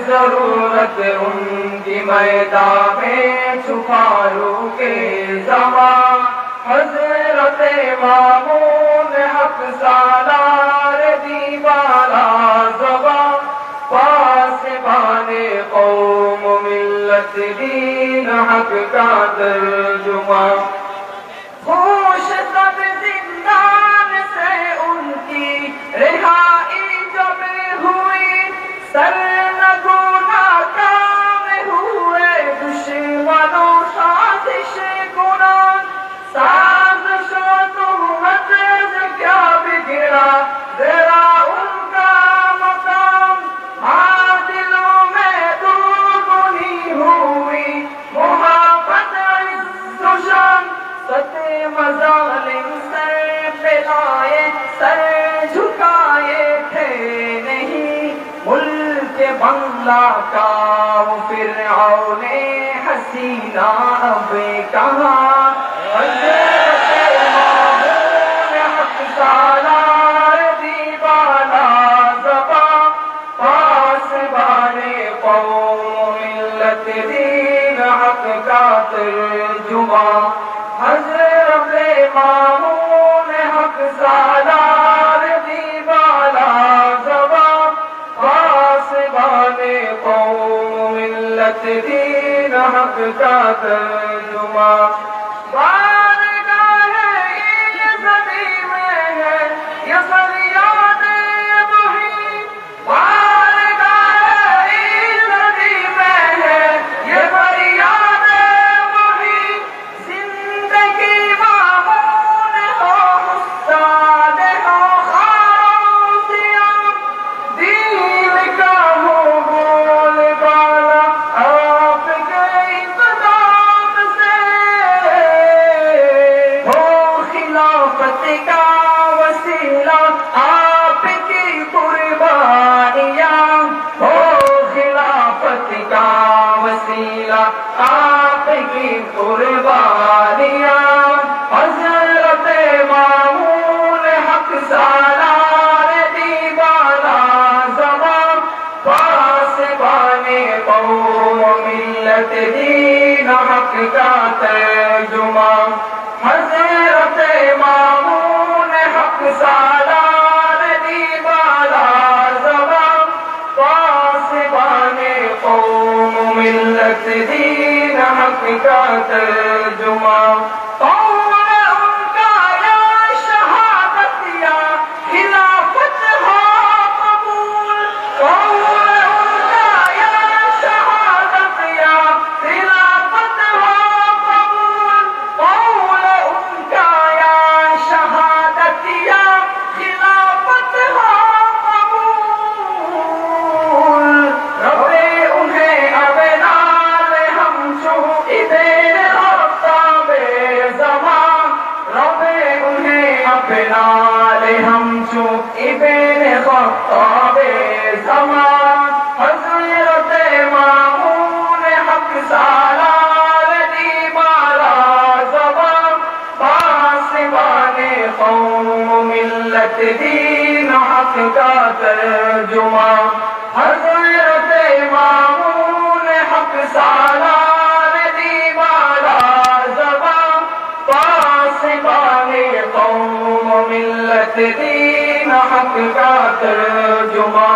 ضرورت ان کی میدان میں چھپارو کے زمان حضرت مامون حق سالار دیوارا زبان پاسبان قوم ملت دین حق کا ترجمہ خوش تب زندان سے ان کی رہائی جب ہوئی سرنگو ناکام ہوئے دشمنوں سازش گناہ سازش و تہمت سے کیا بگڑا ذرا ان کا مقام ہاں دلوں میں دوگنی ہوئی محبت عز و شان ستے مظالم سر پھیلائے سر جھکائے تھے نہیں ملک بنگلہ کا وہ فرعون حسینہ اب کہاں حضرت مامون حق سالار دیوانہ زباں پاسبان قوم ملت دین حق کا ترجمہ حضرت مامون حق سالار دیوانہ زباں پاسبان قوم ملت دین حق کا ترجمہ بارگاہ یہ زمین میں ہے یہ فریاد وہی بارگاہ یہ زمین میں ہے یہ فریاد وہی زندگی مامون ہو استاد ہو خاروں دیا دین کا ہو بول بالا آپ کے اقدام سے ہو خلافت کا وسیلہ آپ کی قربانیاں ہو خلافت کا وسیلہ آپ کی قربانیاں حضرت مامون حق سالار دیوانہ زباں پاسبان قوم ملت دین حق کا ترجمہ حضرت مامون حق سالار دیوانہ زباں پاسبان قوم ملت دین حق کا ترجمہ قوم ان کا یا شہادت یا خلافت ہو قبول قوم ان کا یا شہادت یا خلافت ہو قبول قوم ان کا یا شہادت یا خلافت ہو قبول رب انہیں اب نال ہم چھو ادھر آفتاب زمان رب انہیں اب نال ہم چھو ابن خطاب زمان حضرت مامون حق سالار دیوانہ زباں پاسبان قوم ملت دین حق کا ترجمہ حضرت مامون حق سالار دیوانہ زباں پاسبان قوم ملت دین حق کا ترجمہ